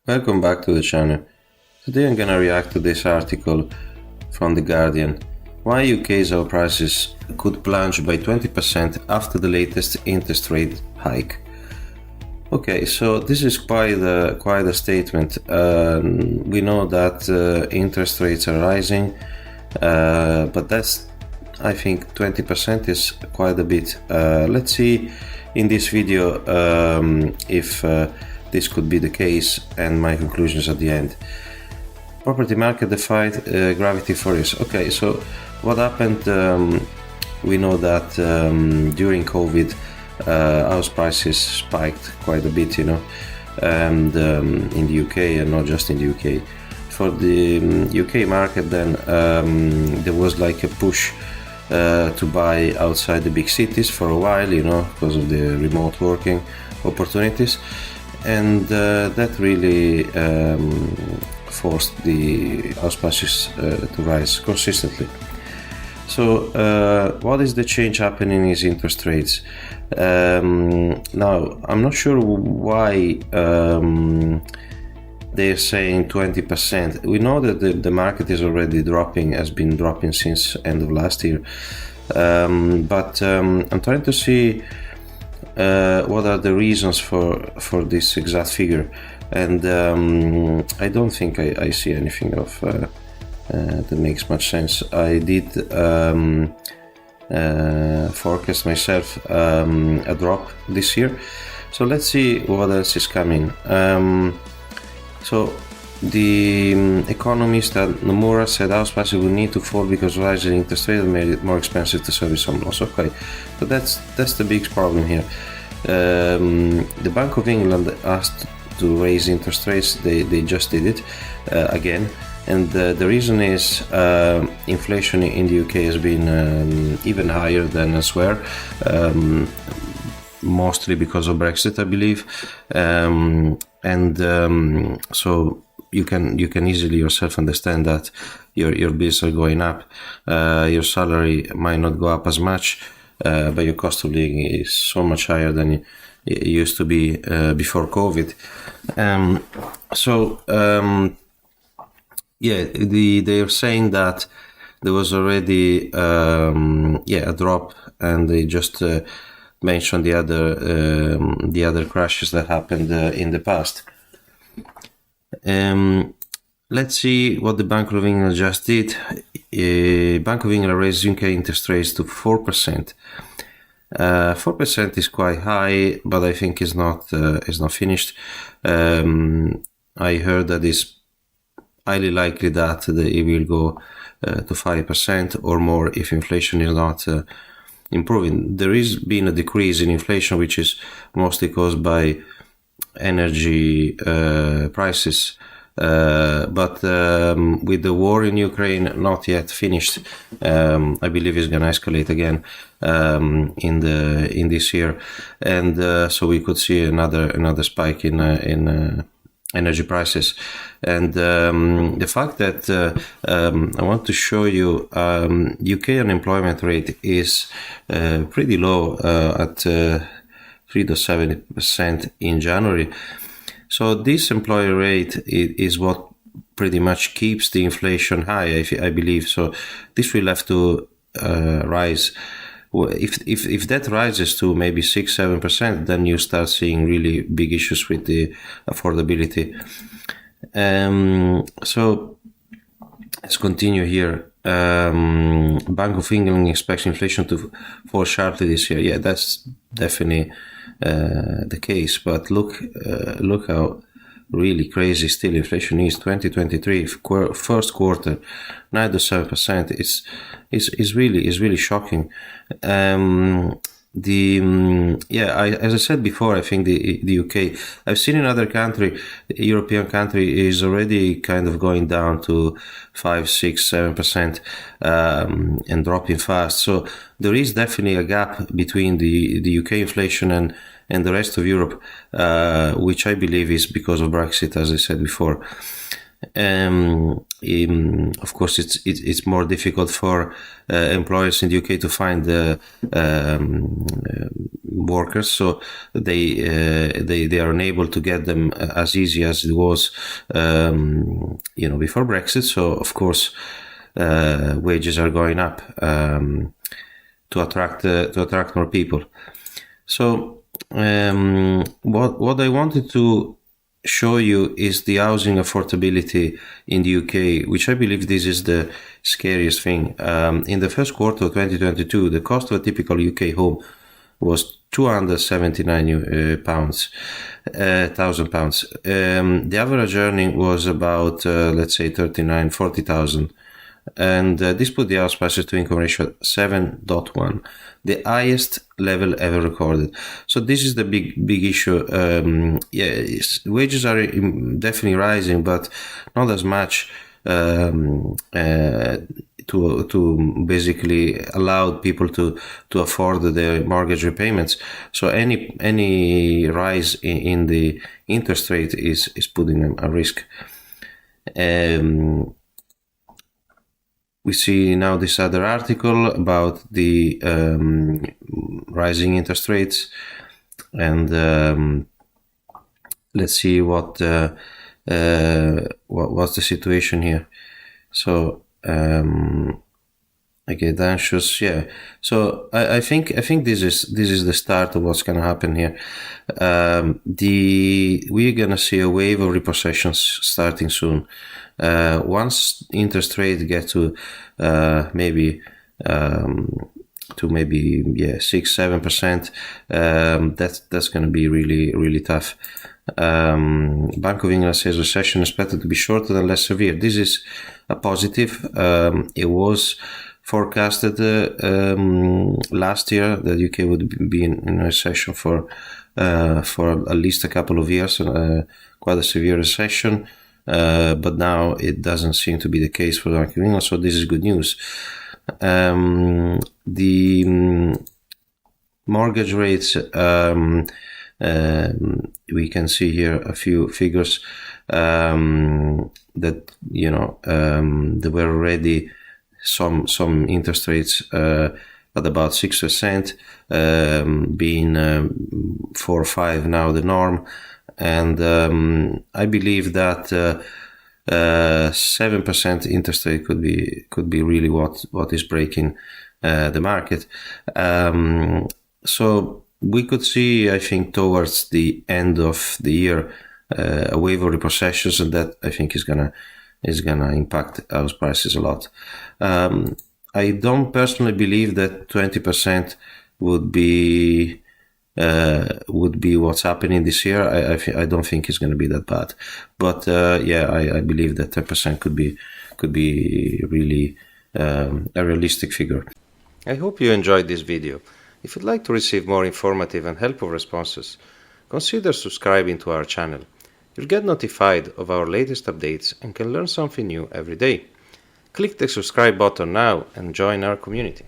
Welcome back to the channel. Today I'm gonna react to this article from The Guardian. Why UK's house prices could plunge by 20% after the latest interest rate hike. Okay, so this is quite a statement. We know that interest rates are rising, but I think 20% is quite a bit. Let's see in this video if this could be the case, and my conclusions at the end. Property market defied gravity for years. Okay, so what happened? We know that during COVID, house prices spiked quite a bit, and in the UK, and not just in the UK. For the UK market, then there was like a push to buy outside the big cities for a while, because of the remote working opportunities. And that really forced the house prices to rise consistently. So what is the change happening is interest rates. Now, I'm not sure why they're saying 20%. We know that the market is already has been dropping since end of last year. But I'm trying to see what are the reasons for this exact figure, and I don't think I see anything of that makes much sense. I did forecast myself a drop this year, so let's see what else is coming. So the economist at Nomura said house prices will need to fall because rising interest rates made it more expensive to service home loans. Okay, so that's the big problem here. The Bank of England asked to raise interest rates. They just did it again, and the reason is inflation in the UK has been even higher than elsewhere, mostly because of Brexit, I believe, so you can easily yourself understand that your bills are going up. Your salary might not go up as much, but your cost of living is so much higher than it used to be before COVID. They are saying that there was already a drop, and they just mentioned the other crashes that happened in the past. Let's see what the Bank of England just did. Bank of England raised UK interest rates to 4%. 4% is quite high, but I think is not finished. I heard that it's highly likely that it will go to 5% or more if inflation is not improving. There has been a decrease in inflation, which is mostly caused by energy prices, but with the war in Ukraine not yet finished, I believe it's going to escalate again in this year, and so we could see another spike in energy prices. And the fact that I want to show you, UK unemployment rate is pretty low at 3.7% in January. So this employer rate is what pretty much keeps the inflation high, I believe. So this will have to rise. If that rises to maybe 6-7%, then you start seeing really big issues with the affordability. So let's continue here. Bank of England expects inflation to fall sharply this year. Yeah, that's definitely the case. But look how really crazy still inflation is. 2023 first quarter, 9.7%. Is really shocking. As I said before, I think the UK, I've seen in other country, European country, is already kind of going down to 5, 6, 7%, and dropping fast. So there is definitely a gap between the UK inflation and the rest of Europe, which I believe is because of Brexit, as I said before. Of course, it's more difficult for employers in the UK to find workers, so they are unable to get them as easy as it was, before Brexit. So of course, wages are going up to attract more people. So what I wanted to show you is the housing affordability in the UK, which I believe this is the scariest thing. In the first quarter of 2022, the cost of a typical UK home was £279,000. The average earning was about, let's say, 40,000. And this put the house prices to income ratio at 7.1, the highest level ever recorded. So this is the big issue. Wages are definitely rising, but not as much to basically allow people to afford their mortgage repayments. So any rise in the interest rate is putting them at risk. We see now this other article about the rising interest rates, and let's see what's the situation here. So I get anxious. Yeah. So I think this is the start of what's going to happen here. We're going to see a wave of repossessions starting soon. Once interest rates get to maybe 6-7%, that's going to be really tough. Bank of England says recession expected to be shorter than less severe. This is a positive. It was forecasted last year that UK would be in a recession for at least a couple of years, quite a severe recession. But now it doesn't seem to be the case for the Bank of England, so this is good news. The mortgage rates, we can see here a few figures that there were already some interest rates at about 6%, being 4 or 5 now the norm. And I believe that 7% interest rate could be really what is breaking the market. So we could see, I think, towards the end of the year, a wave of repossessions, and that I think is gonna impact house prices a lot. I don't personally believe that 20% would be what's happening this year. I don't think it's going to be that bad, but I believe that 10% could be really a realistic figure. I hope you enjoyed this video. If you'd like to receive more informative and helpful responses, consider subscribing to our channel. You'll get notified of our latest updates and can learn something new every day. Click the subscribe button now and join our community.